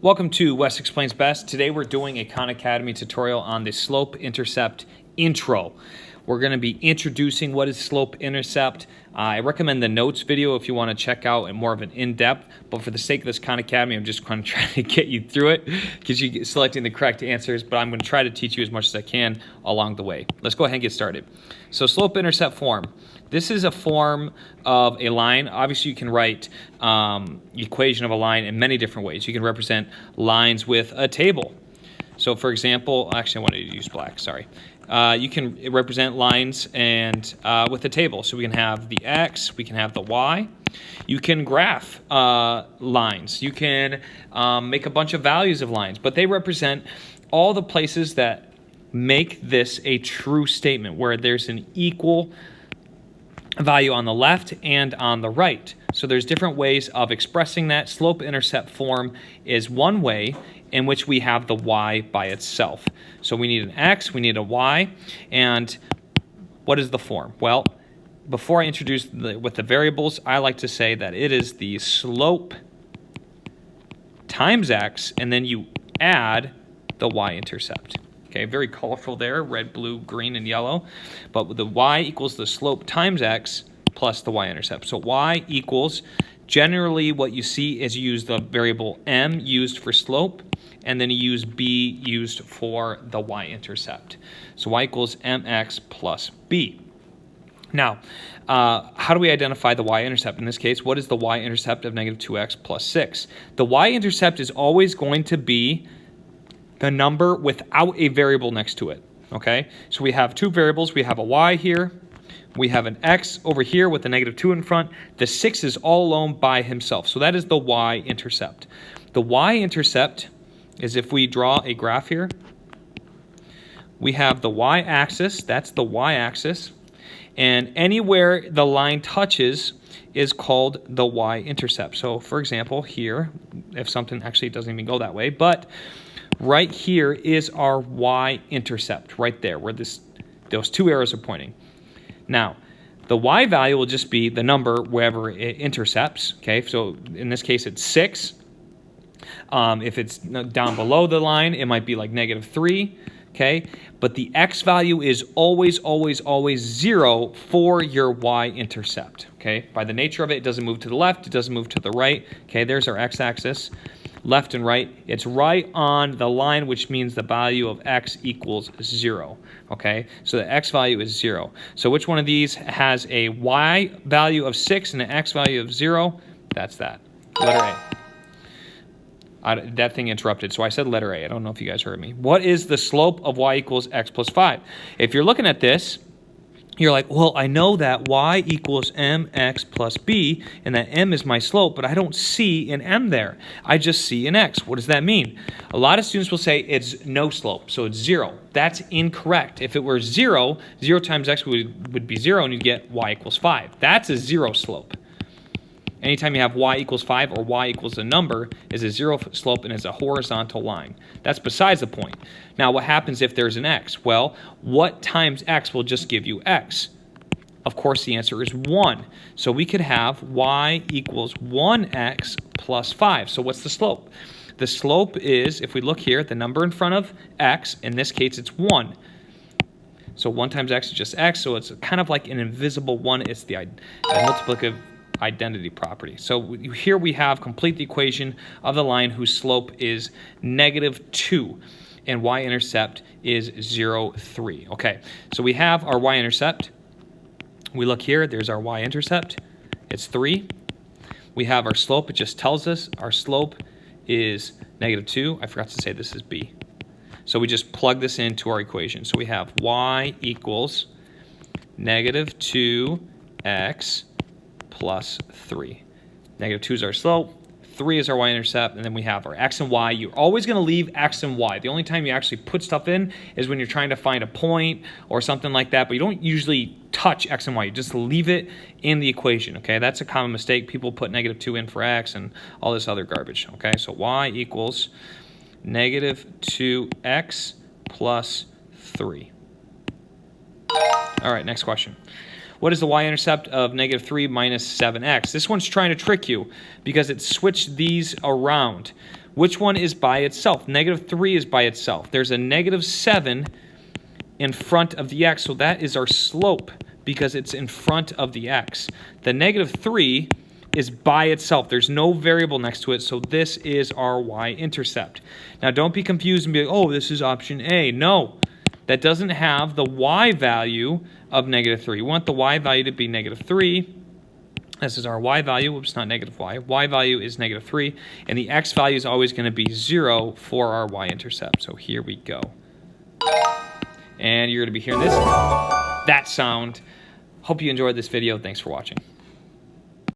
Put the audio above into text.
Welcome to Wes Explains Best. Today we're doing a Khan Academy tutorial on the slope-intercept intro. We're going to be introducing what is slope-intercept. I recommend the notes video if you want to check out more of an in-depth, but for the sake of this Khan Academy, I'm just going to try to get you through it because you're selecting the correct answers, but I'm going to try to teach you as much as I can along the way. Let's go ahead and get started. So slope-intercept form. This is a form of a line. Obviously, you can write the equation of a line in many different ways. You can represent lines with a table. So for example, actually I wanted to use black, sorry. You can represent lines and with a table. So we can have the X, we can have the Y. You can graph lines. You can make a bunch of values of lines, but they represent all the places that make this a true statement where there's an equal value on the left and on the right. So there's different ways of expressing that. Slope-intercept form is one way in which we have the Y by itself. So we need an X, we need a Y, and what is the form? Well, before I introduce with the variables, I like to say that it is the slope times X, and then you add the Y-intercept. Okay, very colorful there, red, blue, green, and yellow. But the Y equals the slope times X plus the Y-intercept. So Y equals, generally what you see is you use the variable M used for slope, and then you use B used for the Y-intercept. So Y equals MX plus B. Now, how do we identify the Y-intercept? In this case, what is the Y-intercept of negative 2x plus 6? The Y-intercept is always going to be the number without a variable next to it, okay? So we have two variables. We have a Y here. We have an X over here with a negative 2 in front. The 6 is all alone by himself. So that is the Y-intercept. The Y-intercept is, if we draw a graph here, we have the Y-axis. That's the Y-axis. And anywhere the line touches is called the Y-intercept. So for example, here, if something actually doesn't even go that way, but right here is our Y-intercept, right there, where those two arrows are pointing. Now, the Y value will just be the number wherever it intercepts, okay? So in this case, it's 6. If it's down below the line, it might be like negative 3, okay? But the X value is always, always, always 0 for your Y-intercept, okay? By the nature of it, it doesn't move to the left, it doesn't move to the right, okay? There's our X-axis. Left and right, it's right on the line, which means the value of X equals 0, okay? So the X value is 0. So which one of these has a Y value of 6 and an X value of 0? That's that, letter A. That thing interrupted, so I said letter A. I don't know if you guys heard me. What is the slope of Y equals X plus 5? If you're looking at this, you're like, well, I know that Y equals MX plus B, and that M is my slope, but I don't see an M there. I just see an X. What does that mean? A lot of students will say it's no slope, so it's 0. That's incorrect. If it were 0, 0 times X would be 0, and you'd get Y equals 5. That's a 0 slope. Anytime you have Y equals 5 or Y equals a number is a 0 slope and it's a horizontal line. That's besides the point. Now, what happens if there's an X? Well, what times X will just give you X? Of course, the answer is 1. So we could have Y equals 1X plus 5. So what's the slope? The slope is, if we look here, the number in front of X, in this case, it's 1. So 1 times X is just X, so it's kind of like an invisible 1. It's the multiplicative identity property. So here we have complete the equation of the line whose slope is negative 2 and Y-intercept is 0, 3. Okay, so we have our Y-intercept. We look here, there's our Y-intercept. It's 3. We have our slope. It just tells us our slope is negative 2. I forgot to say this is B. So we just plug this into our equation. So we have Y equals negative 2X plus 3. Negative 2 is our slope, 3 is our Y-intercept, and then we have our X and Y. You're always going to leave X and Y. The only time you actually put stuff in is when you're trying to find a point or something like that, but you don't usually touch X and Y. You just leave it in the equation, okay? That's a common mistake. People put negative 2 in for X and all this other garbage, okay? So Y equals negative 2X plus 3. All right, next question. What is the Y-intercept of negative 3 minus 7x? This one's trying to trick you because it switched these around. Which one is by itself? Negative 3 is by itself. There's a negative 7 in front of the x, so that is our slope because it's in front of the x. The negative 3 is by itself. There's no variable next to it, so this is our y-intercept. Now, don't be confused and be like, oh, this is option A. No, that doesn't have the y value of negative 3. We want the y value to be negative 3. This is our y value. Whoops, not negative y. Y value is negative 3, and the x value is always going to be 0 for our y-intercept. So here we go. And you're going to be hearing that sound. Hope you enjoyed this video. Thanks for watching.